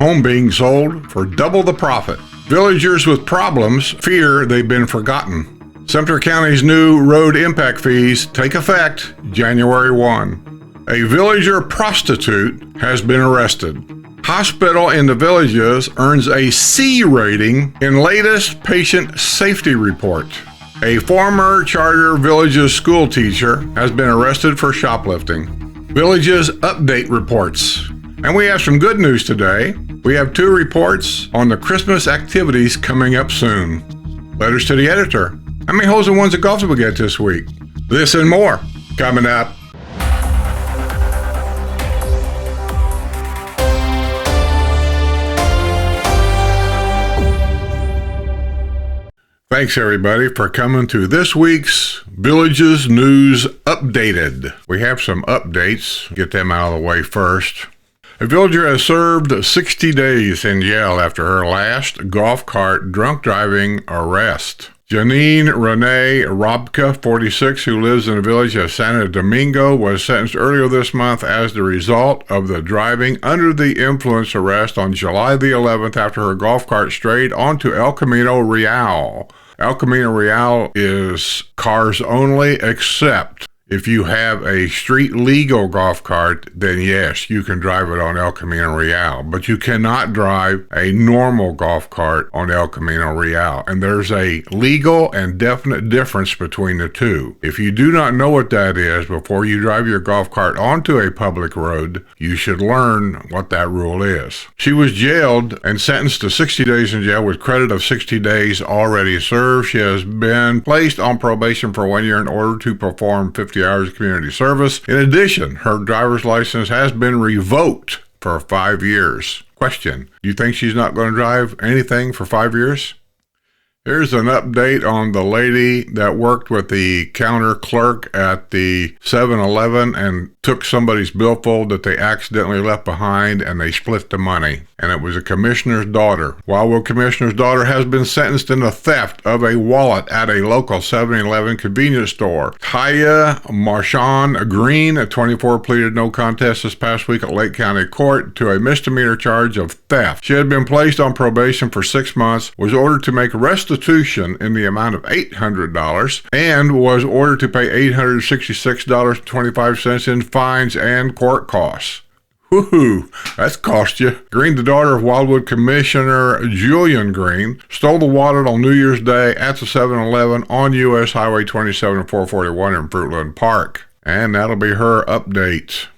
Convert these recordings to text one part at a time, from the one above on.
Home being sold for double the profit. Villagers with problems fear they've been forgotten. Sumter County's new road impact fees take effect January 1. A villager prostitute has been arrested. Hospital in the Villages earns a C rating in latest patient safety report. A former Charter Villages school teacher has been arrested for shoplifting. Villages update reports. And we have some good news today. We have 2 reports on the Christmas activities coming up soon. Letters to the editor. How many holes in ones of golf did we get this week? This and more coming up. Thanks, everybody, for coming to this week's Villages News Updated. We have some updates. Get them out of the way first. A villager has served 60 days in jail after her last golf cart drunk driving arrest. Janine Renee Robka, 46, who lives in the village of Santo Domingo, was sentenced earlier this month as the result of the driving under the influence arrest on July the 11th after her golf cart strayed onto El Camino Real. El Camino Real is cars only, except if you have a street legal golf cart, then yes, you can drive it on El Camino Real, but you cannot drive a normal golf cart on El Camino Real. And there's a legal and definite difference between the two. If you do not know what that is before you drive your golf cart onto a public road, you should learn what that rule is. She was jailed and sentenced to 60 days in jail with credit of 60 days already served. She has been placed on probation for 1 year in order to perform 50 hours of community service. In addition, her driver's license has been revoked for 5 years. Question: do you think she's not going to drive anything for 5 years? Here's an update on the lady that worked with the counter clerk at the 7-Eleven and took somebody's billfold that they accidentally left behind, and they split the money. And it was a commissioner's daughter. Wildwood commissioner's daughter has been sentenced in the theft of a wallet at a local 7-Eleven convenience store. Kaya Marshawn Green, at 24, pleaded no contest this past week at Lake County Court to a misdemeanor charge of theft. She had been placed on probation for 6 months, was ordered to make restitution in the amount of $800, and was ordered to pay $866.25 in fines and court costs. Woohoo, that's cost you. Green, the daughter of Wildwood Commissioner Julian Green, stole the wallet on New Year's Day at the 7-Eleven on U.S. Highway 27 and 441 in Fruitland Park. And that'll be her update.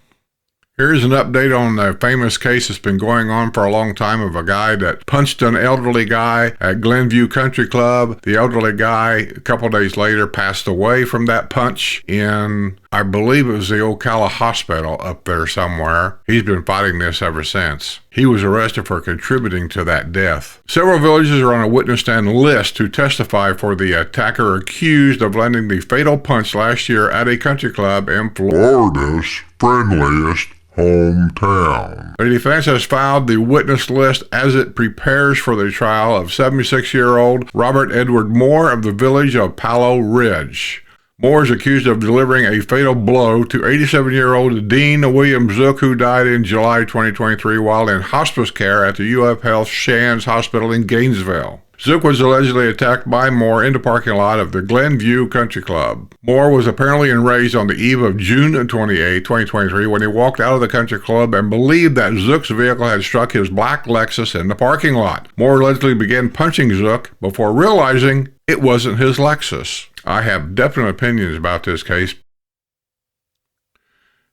Here's an update on the famous case that's been going on for a long time of a guy that punched an elderly guy at Glenview Country Club. The elderly guy, a couple days later, passed away from that punch in, I believe it was the Ocala Hospital up there somewhere. He's been fighting this ever since. He was arrested for contributing to that death. Several villagers are on a witness stand list to testify for the attacker accused of landing the fatal punch last year at a country club in Florida's friendliest hometown. The defense has filed the witness list as it prepares for the trial of 76-year-old Robert Edward Moore of the village of Palo Ridge. Moore is accused of delivering a fatal blow to 87-year-old Dean William Zook, who died in July 2023 while in hospice care at the UF Health Shands Hospital in Gainesville. Zook was allegedly attacked by Moore in the parking lot of the Glenview Country Club. Moore was apparently enraged on the eve of June 28, 2023, when he walked out of the country club and believed that Zook's vehicle had struck his black Lexus in the parking lot. Moore allegedly began punching Zook before realizing it wasn't his Lexus. I have definite opinions about this case.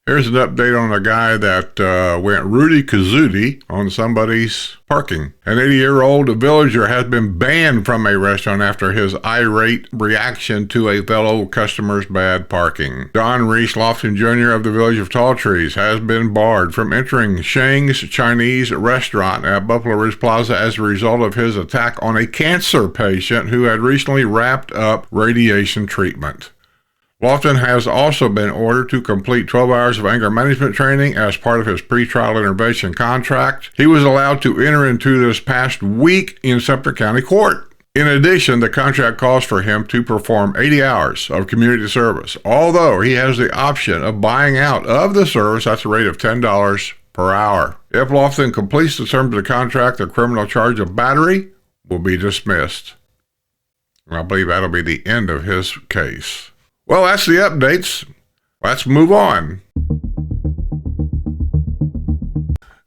Here's an update on a guy that went Rudy Kazootie on somebody's parking. An 80-year-old villager has been banned from a restaurant after his irate reaction to a fellow customer's bad parking. Don Reese Lofton Jr. of the village of Tall Trees has been barred from entering Shang's Chinese restaurant at Buffalo Ridge Plaza as a result of his attack on a cancer patient who had recently wrapped up radiation treatment. Lofton has also been ordered to complete 12 hours of anger management training as part of his pretrial intervention contract. He was allowed to enter into this past week in Sumter County Court. In addition, the contract calls for him to perform 80 hours of community service, although he has the option of buying out of the service at the rate of $10 per hour. If Lofton completes the terms of the contract, the criminal charge of battery will be dismissed. I believe that'll be the end of his case. Well, that's the updates. Let's move on.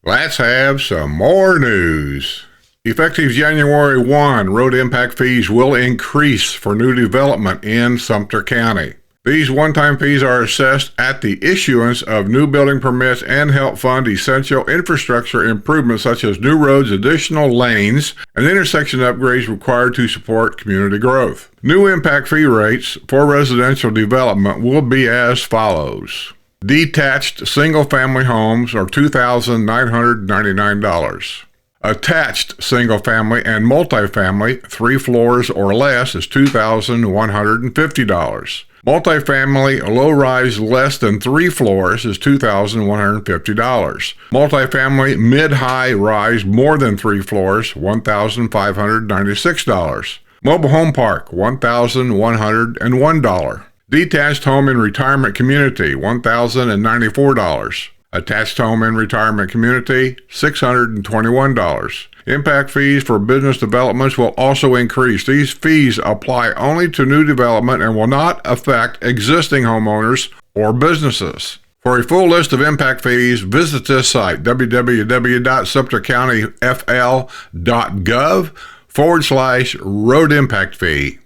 Let's have some more news. Effective January 1, road impact fees will increase for new development in Sumter County. These one-time fees are assessed at the issuance of new building permits and help fund essential infrastructure improvements such as new roads, additional lanes, and intersection upgrades required to support community growth. New impact fee rates for residential development will be as follows. Detached single-family homes are $2,999. Attached single-family and multifamily, 3 floors or less, is $2,150. Multifamily low-rise less than 3 floors is $2,150. Multifamily mid-high rise more than 3 floors, $1,596. Mobile home park, $1,101. Detached home in retirement community, $1,094. Attached home in retirement community, $621. Impact fees for business developments will also increase. These fees apply only to new development and will not affect existing homeowners or businesses. For a full list of impact fees, visit this site, www.sumtercountyfl.gov/road impact fee.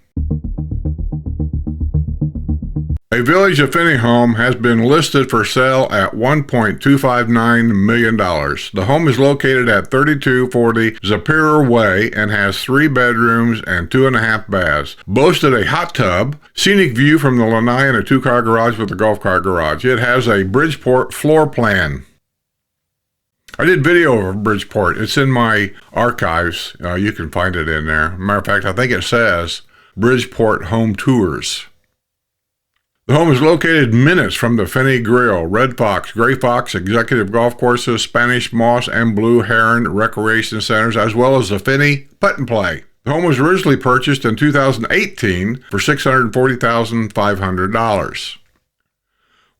A Village of Finney home has been listed for sale at $1.259 million. The home is located at 3240 Zapirer Way and has 3 bedrooms and 2.5 baths. Boasted a hot tub, scenic view from the lanai, and a 2-car garage with a golf cart garage. It has a Bridgeport floor plan. I did video of Bridgeport. It's in my archives. You can find it in there. Matter of fact, I think it says Bridgeport Home Tours. The home is located minutes from the Finney Grill, Red Fox, Gray Fox executive golf courses, Spanish Moss and Blue Heron recreation centers, as well as the Finney Putt and Play. The home was originally purchased in 2018 for $640,500.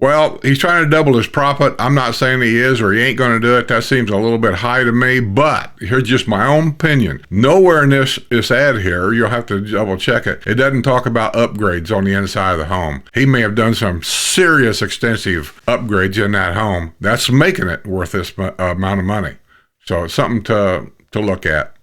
Well, he's trying to double his profit. I'm not saying he is or he ain't going to do it. That seems a little bit high to me, but here's just my own opinion. Nowhere in this ad here, you'll have to double check it. It doesn't talk about upgrades on the inside of the home. He may have done some serious extensive upgrades in that home. That's making it worth this amount of money. So it's something to look at.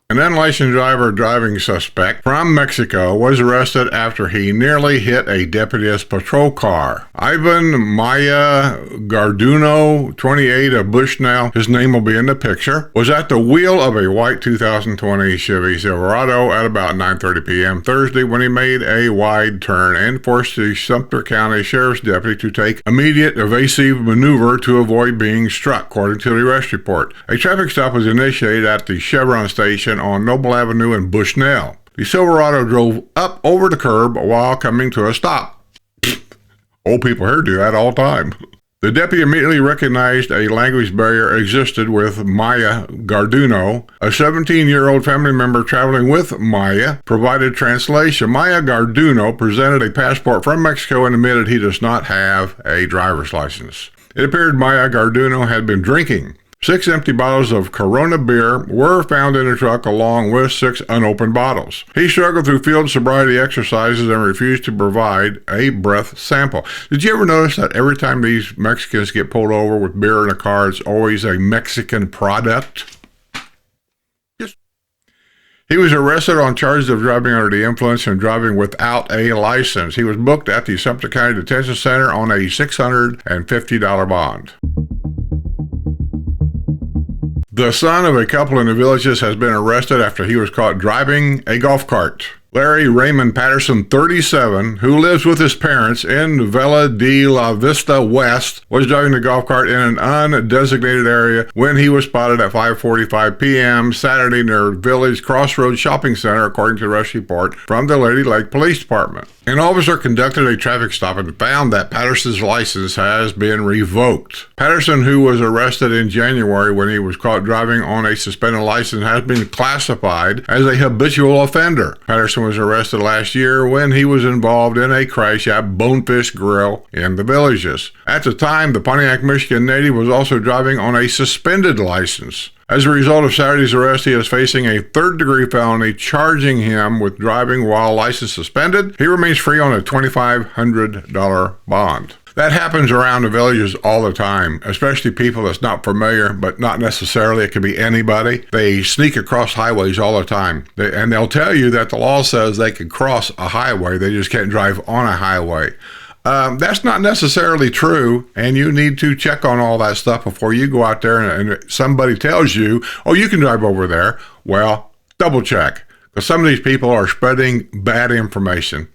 An unlicensed driver driving suspect from Mexico was arrested after he nearly hit a deputy's patrol car. Ivan Maya Garduno, 28 of Bushnell, his name will be in the picture, was at the wheel of a white 2020 Chevy Silverado at about 9:30 p.m. Thursday when he made a wide turn and forced the Sumter County Sheriff's deputy to take immediate evasive maneuver to avoid being struck, according to the arrest report. A traffic stop was initiated at the Chevron station on Noble Avenue in Bushnell. The Silverado drove up over the curb while coming to a stop. Old people here do that all the time. The deputy immediately recognized a language barrier existed with Maya Garduno. A 17-year-old family member traveling with Maya provided translation. Maya Garduno presented a passport from Mexico and admitted he does not have a driver's license. It appeared Maya Garduno had been drinking. 6 empty bottles of Corona beer were found in the truck along with 6 unopened bottles. He struggled through field sobriety exercises and refused to provide a breath sample. Did you ever notice that every time these Mexicans get pulled over with beer in a car, it's always a Mexican product? Yes. He was arrested on charges of driving under the influence and driving without a license. He was booked at the Sumter County Detention Center on a $650 bond. The son of a couple in the Villages has been arrested after he was caught driving a golf cart. Larry Raymond Patterson, 37, who lives with his parents in Villa de la Vista West, was driving the golf cart in an undesignated area when he was spotted at 5:45 p.m. Saturday near Village Crossroads Shopping Center, according to the arrest report from the Lady Lake Police Department. An officer conducted a traffic stop and found that Patterson's license has been revoked. Patterson, who was arrested in January when he was caught driving on a suspended license, has been classified as a habitual offender. Patterson person was arrested last year when he was involved in a crash at Bonefish Grill in the Villages. At the time, the Pontiac, Michigan native was also driving on a suspended license. As a result of Saturday's arrest, he is facing a third-degree felony charging him with driving while license suspended. He remains free on a $2,500 bond. That happens around the Villages all the time, especially people that's not familiar, but not necessarily. It could be anybody. They sneak across highways all the time. And they'll tell you that the law says they can cross a highway. They just can't drive on a highway. That's not necessarily true, and you need to check on all that stuff before you go out there and somebody tells you, oh, you can drive over there. Well, double check, because some of these people are spreading bad information.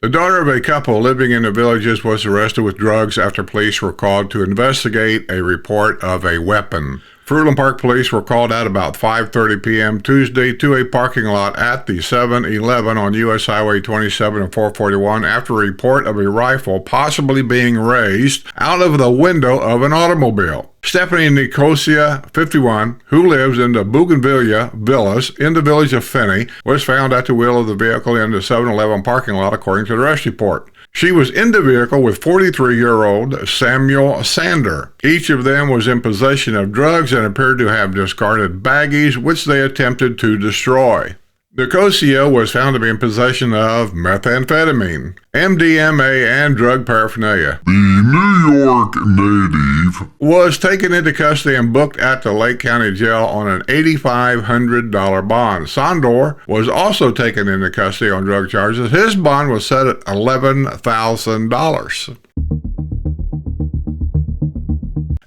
The daughter of a couple living in the Villages was arrested with drugs after police were called to investigate a report of a weapon. Fruitland Park police were called out about 5:30 p.m. Tuesday to a parking lot at the 7-Eleven on U.S. Highway 27 and 441 after a report of a rifle possibly being raised out of the window of an automobile. Stephanie Nicosia, 51, who lives in the Bougainvillea Villas in the village of Finney, was found at the wheel of the vehicle in the 7-Eleven parking lot, according to the arrest report. She was in the vehicle with 43-year-old Samuel Sander. Each of them was in possession of drugs and appeared to have discarded baggies, which they attempted to destroy. Nicosia was found to be in possession of methamphetamine, MDMA, and drug paraphernalia. The New York native was taken into custody and booked at the Lake County Jail on an $8,500 bond. Sandor was also taken into custody on drug charges. His bond was set at $11,000.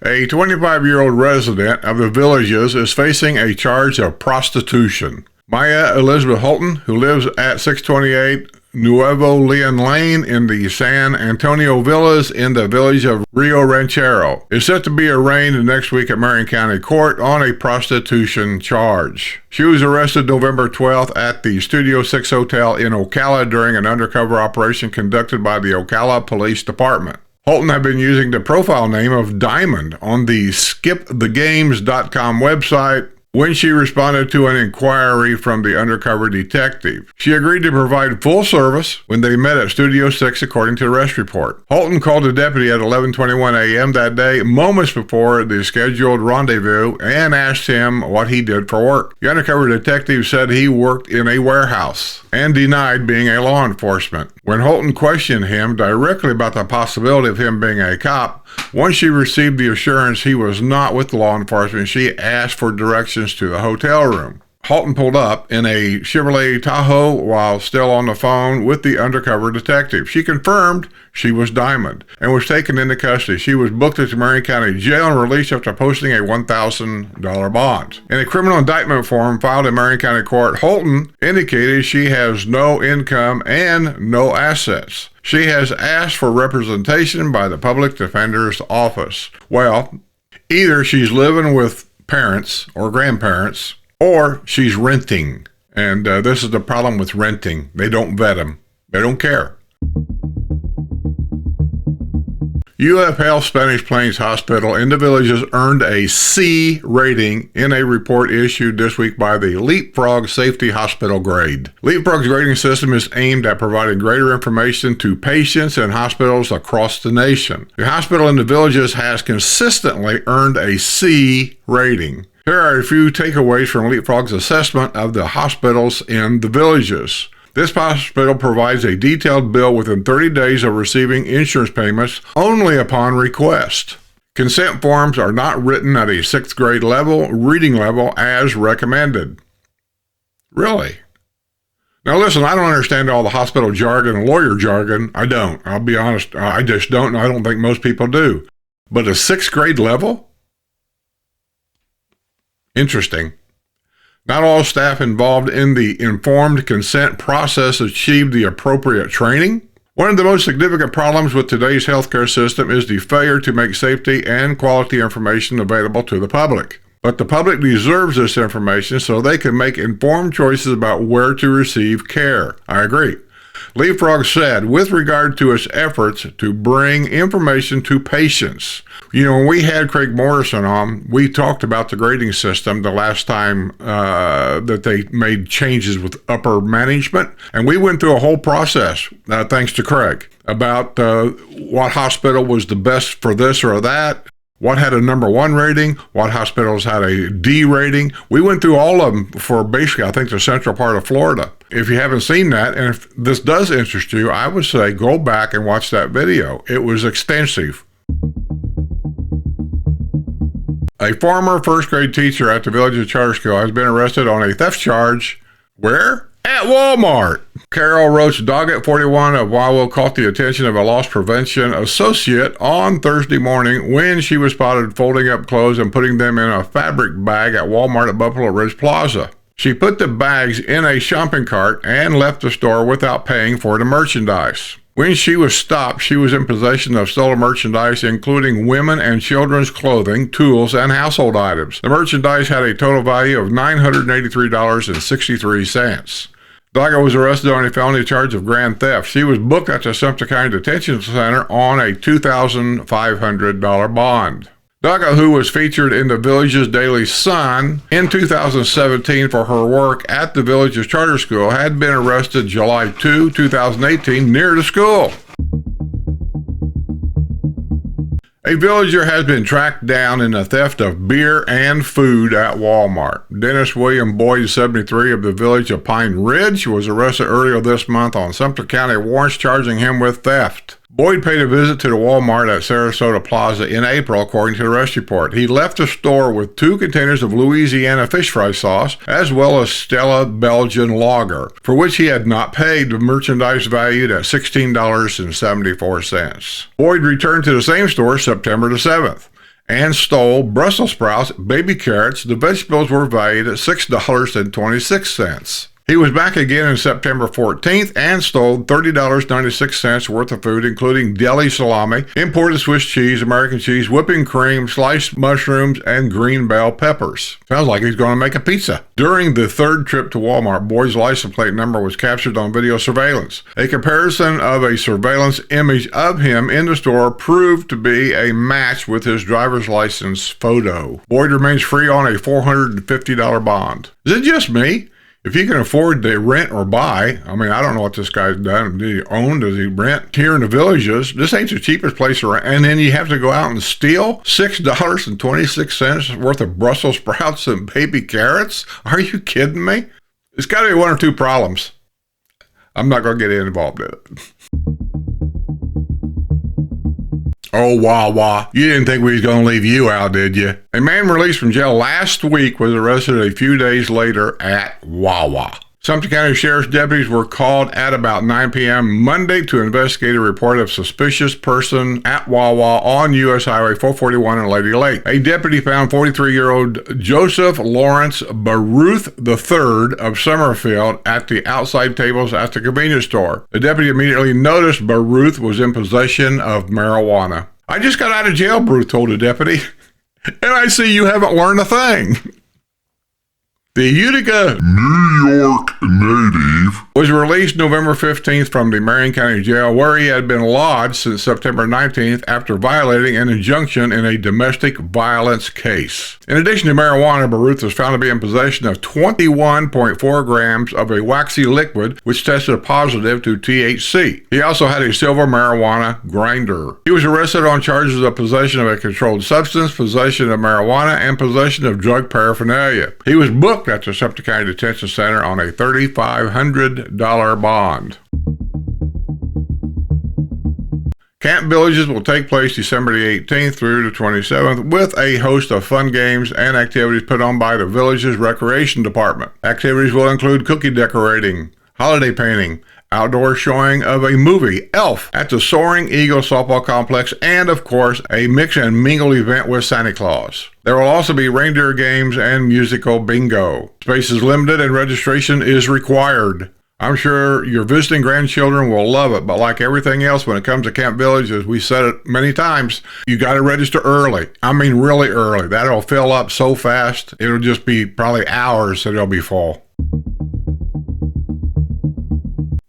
A 25-year-old resident of the Villages is facing a charge of prostitution. Maya Elizabeth Holton, who lives at 628 Nuevo Leon Lane in the San Antonio Villas in the village of Rio Ranchero, is set to be arraigned next week at Marion County Court on a prostitution charge. She was arrested November 12th at the Studio 6 Hotel in Ocala during an undercover operation conducted by the Ocala Police Department. Holton had been using the profile name of Diamond on the skipthegames.com website when she responded to an inquiry from the undercover detective. She agreed to provide full service when they met at Studio 6, according to the arrest report. Holton called the deputy at 11:21 a.m. that day, moments before the scheduled rendezvous, and asked him what he did for work. The undercover detective said he worked in a warehouse and denied being a law enforcement. When Holton questioned him directly about the possibility of him being a cop, once she received the assurance he was not with law enforcement, she asked for directions to the hotel room. Holton pulled up in a Chevrolet Tahoe while still on the phone with the undercover detective. She confirmed she was Diamond and was taken into custody. She was booked at the Marion County Jail and released after posting a $1,000 bond. In a criminal indictment form filed in Marion County Court, Holton indicated she has no income and no assets. She has asked for representation by the Public Defender's Office. Well, either she's living with parents or grandparents, or she's renting. And this is the problem with renting. They don't vet them. They don't care. UF Health Spanish Plains Hospital in the Villages earned a C rating in a report issued this week by the Leapfrog Safety Hospital Grade. Leapfrog's grading system is aimed at providing greater information to patients and hospitals across the nation. The hospital in the Villages has consistently earned a C rating. Here are a few takeaways from Leapfrog's assessment of the hospitals in the Villages. This hospital provides a detailed bill within 30 days of receiving insurance payments only upon request. Consent forms are not written at a 6th grade level, reading level as recommended. Really? Now listen, I don't understand all the hospital jargon and lawyer jargon. I don't. I'll be honest. I just don't. I don't think most people do. But a 6th grade level? Interesting. Not all staff involved in the informed consent process achieved the appropriate training. One of the most significant problems with today's healthcare system is the failure to make safety and quality information available to the public. But the public deserves this information so they can make informed choices about where to receive care. I agree. Leapfrog said, with regard to its efforts to bring information to patients. When we had Craig Morrison on, we talked about the grading system the last time that they made changes with upper management. And we went through a whole process, thanks to Craig, about what hospital was the best for this or that, what had a number 1 rating, what hospitals had a D rating. We went through all of them for basically, I think, the central part of Florida. If you haven't seen that, and if this does interest you, I would say go back and watch that video. It was extensive. A former first grade teacher at the Village Charter School has been arrested on a theft charge. Where? At Walmart. Carol Roach Doggett, 41, of Wildwood, caught the attention of a loss prevention associate on Thursday morning when she was spotted folding up clothes and putting them in a fabric bag at Walmart at Buffalo Ridge Plaza. She put the bags in a shopping cart and left the store without paying for the merchandise. When she was stopped, she was in possession of stolen merchandise, including women and children's clothing, tools, and household items. The merchandise had a total value of $983.63. Doggett was arrested on a felony charge of grand theft. She was booked at the Sumter County Detention Center on a $2,500 bond. Doggett, who was featured in the Village's Daily Sun in 2017 for her work at the Village's Charter School, had been arrested July 2, 2018, near the school. A villager has been tracked down in the theft of beer and food at Walmart. Dennis William Boyd, 73, of the Village of Pine Ridge, was arrested earlier this month on Sumter County warrants charging him with theft. Boyd paid a visit to the Walmart at Sarasota Plaza in April, according to the arrest report. He left the store with 2 containers of Louisiana fish fry sauce, as well as Stella Belgian lager, for which he had not paid, the merchandise valued at $16.74. Boyd returned to the same store September the 7th and stole Brussels sprouts, baby carrots. The vegetables were valued at $6.26. He was back again on September 14th and stole $30.96 worth of food, including deli salami, imported Swiss cheese, American cheese, whipping cream, sliced mushrooms, and green bell peppers. Sounds like he's going to make a pizza. During the 3rd trip to Walmart, Boyd's license plate number was captured on video surveillance. A comparison of a surveillance image of him in the store proved to be a match with his driver's license photo. Boyd remains free on a $450 bond. Is it just me? If you can afford to rent or buy, I don't know what this guy's done. Does he own? Does he rent? Here in the Villages, this ain't the cheapest place to rent. And then you have to go out and steal $6.26 worth of Brussels sprouts and baby carrots? Are you kidding me? It's got to be 1 or 2 problems. I'm not going to get involved in it. Oh, Wawa. You didn't think we was going to leave you out, did you? A man released from jail last week was arrested a few days later at Wawa. Sumter County Sheriff's deputies were called at about 9 p.m. Monday to investigate a report of suspicious person at Wawa on U.S. Highway 441 in Lady Lake. A deputy found 43-year-old Joseph Lawrence Baruth III of Summerfield at the outside tables at the convenience store. The deputy immediately noticed Baruth was in possession of marijuana. I just got out of jail, Baruth told the deputy, and I see you haven't learned a thing. The Utica, New York native was released November 15th from the Marion County Jail, where he had been lodged since September 19th after violating an injunction in a domestic violence case. In addition to marijuana, Baruth was found to be in possession of 21.4 grams of a waxy liquid, which tested positive to THC. He also had a silver marijuana grinder. He was arrested on charges of possession of a controlled substance, possession of marijuana, and possession of drug paraphernalia. He was booked at the Sumter County Detention Center on a $3,500 bond. Camp Villages will take place December the 18th through the 27th with a host of fun games and activities put on by the Villages Recreation Department. Activities will include cookie decorating, holiday painting, outdoor showing of a movie, Elf, at the Soaring Eagle Softball Complex, and, of course, a mix and mingle event with Santa Claus. There will also be reindeer games and musical bingo. Space is limited and registration is required. I'm sure your visiting grandchildren will love it, but like everything else when it comes to Camp Village, as we said it many times, you got to register early. Really early. That'll fill up so fast, it'll just be probably hours that it'll be full.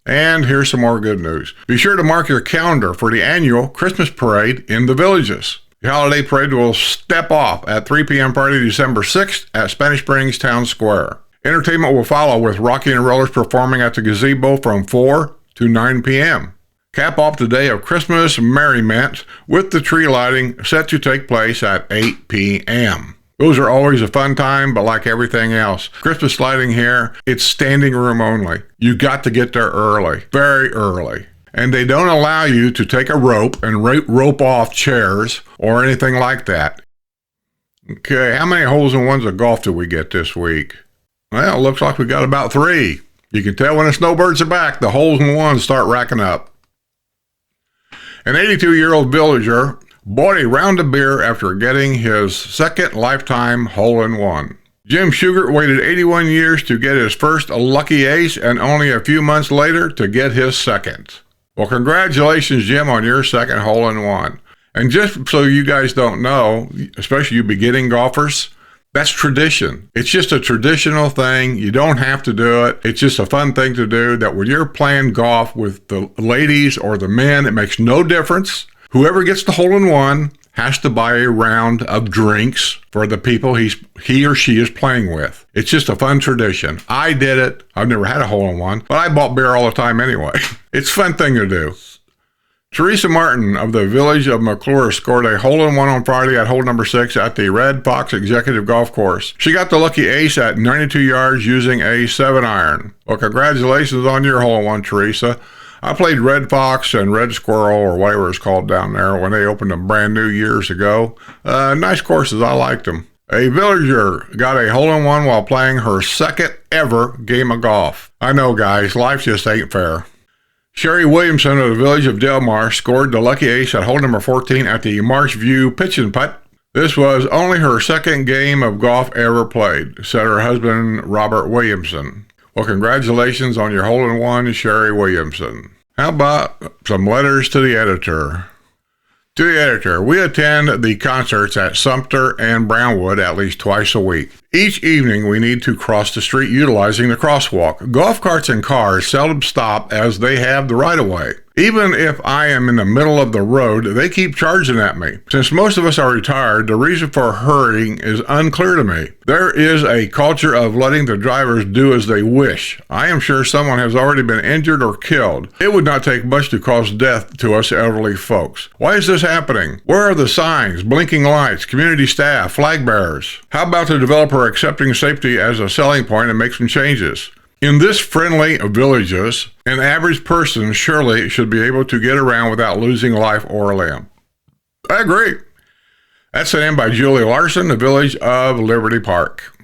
And here's some more good news. Be sure to mark your calendar for the annual Christmas parade in the villages. The holiday parade will step off at 3 p.m. Friday, December 6th at Spanish Springs Town Square. Entertainment will follow with Rocky and Rollers performing at the gazebo from 4 to 9 p.m. Cap off the day of Christmas merriment with the tree lighting set to take place at 8 p.m. Those are always a fun time, but like everything else, Christmas lighting here, it's standing room only. You got to get there early, very early. And they don't allow you to take a rope and rope off chairs or anything like that. Okay, how many holes in ones of golf did we get this week? Well, it looks like we got about 3. You can tell when the snowbirds are back, the holes in ones start racking up. An 82-year-old villager bought a round of beer after getting his second lifetime hole-in-one. Jim Schugert waited 81 years to get his first lucky ace and only a few months later to get his second. Well, congratulations, Jim, on your second hole-in-one. And just so you guys don't know, especially you beginning golfers, that's tradition. It's just a traditional thing. You don't have to do it. It's just a fun thing to do that when you're playing golf with the ladies or the men, it makes no difference. Whoever gets the hole-in-one has to buy a round of drinks for the people he or she is playing with. It's just a fun tradition. I did it. I've never had a hole-in-one, but I bought beer all the time anyway. It's a fun thing to do. Teresa Martin of the village of McClure scored a hole-in-one on Friday at hole number 6 at the Red Fox Executive Golf Course. She got the lucky ace at 92 yards using a 7-iron. Well, congratulations on your hole-in-one, Teresa. I played Red Fox and Red Squirrel, or whatever it's called down there, when they opened them brand new years ago. Nice courses. I liked them. A villager got a hole-in-one while playing her second ever game of golf. I know, guys, life just ain't fair. Sherry Williamson of the village of Del Mar scored the lucky ace at hole number 14 at the Marsh View Pitch and Putt. This was only her second game of golf ever played, said her husband, Robert Williamson. Well, congratulations on your hole-in-one, Sherry Williamson. How about some letters to the editor? To the editor, we attend the concerts at Sumter and Brownwood at least twice a week. Each evening, we need to cross the street utilizing the crosswalk. Golf carts and cars seldom stop as they have the right-of-way. Even if I am in the middle of the road, they keep charging at me. Since most of us are retired, the reason for hurrying is unclear to me. There is a culture of letting the drivers do as they wish. I am sure someone has already been injured or killed. It would not take much to cause death to us elderly folks. Why is this happening? Where are the signs, blinking lights, community staff, flag bearers? How about the developer accepting safety as a selling point and make some changes? In this friendly villages, an average person surely should be able to get around without losing life or a limb. I agree. That's sent in by Julie Larson, the village of Liberty Park.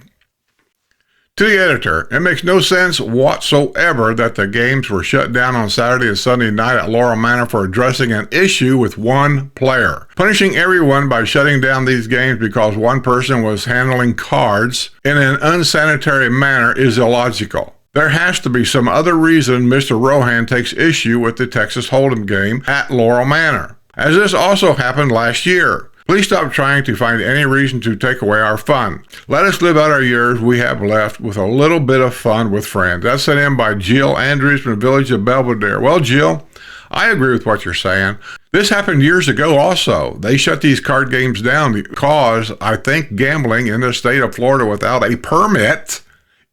To the editor, it makes no sense whatsoever that the games were shut down on Saturday and Sunday night at Laurel Manor for addressing an issue with one player. Punishing everyone by shutting down these games because one person was handling cards in an unsanitary manner is illogical. There has to be some other reason Mr. Rohan takes issue with the Texas Hold'em game at Laurel Manor, as this also happened last year. Please stop trying to find any reason to take away our fun. Let us live out our years we have left with a little bit of fun with friends. That's sent in by Jill Andrews from the village of Belvedere. Well, Jill, I agree with what you're saying. This happened years ago also. They shut these card games down because I think gambling in the state of Florida without a permit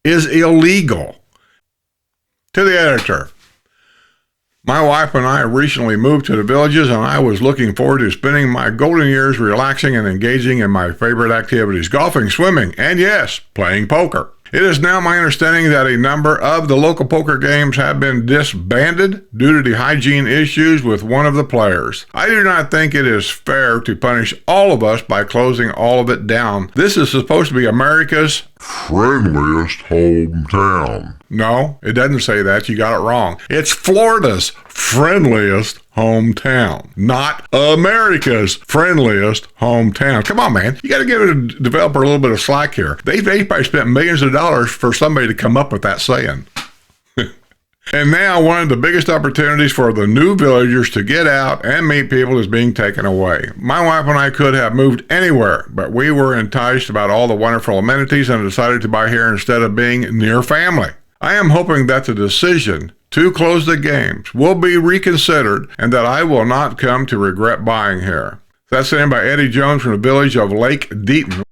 is illegal. To the editor. My wife and I recently moved to the villages, and I was looking forward to spending my golden years relaxing and engaging in my favorite activities, golfing, swimming, and yes, playing poker. It is now my understanding that a number of the local poker games have been disbanded due to the hygiene issues with one of the players. I do not think it is fair to punish all of us by closing all of it down. This is supposed to be America's friendliest hometown. No, it doesn't say that. You got it wrong. It's Florida's friendliest hometown, not America's friendliest hometown. Come on, man. You got to give a developer a little bit of slack here. They probably spent millions of dollars for somebody to come up with that saying. And now one of the biggest opportunities for the new villagers to get out and meet people is being taken away. My wife and I could have moved anywhere, but we were enticed about all the wonderful amenities and decided to buy here instead of being near family. I am hoping that the decision to close the games will be reconsidered and that I will not come to regret buying here. That's sent in by Eddie Jones from the village of Lake Deaton.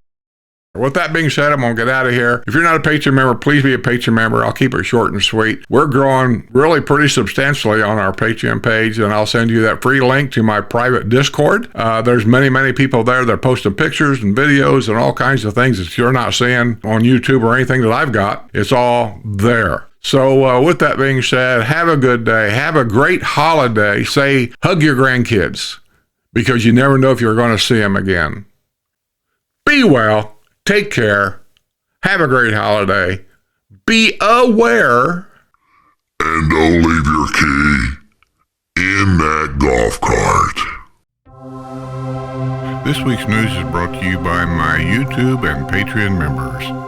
With that being said, I'm going to get out of here. If you're not a Patreon member, please be a Patreon member. I'll keep it short and sweet. We're growing really pretty substantially on our Patreon page, and I'll send you that free link to my private Discord. There's many people there that are posting pictures and videos and all kinds of things that you're not seeing on YouTube or anything that I've got. It's all there. So with that being said, have a good day. Have a great holiday. Say, hug your grandkids, because you never know if you're going to see them again. Be well. Take care. Have a great holiday. Be aware. And don't leave your key in that golf cart. This week's news is brought to you by my YouTube and Patreon members.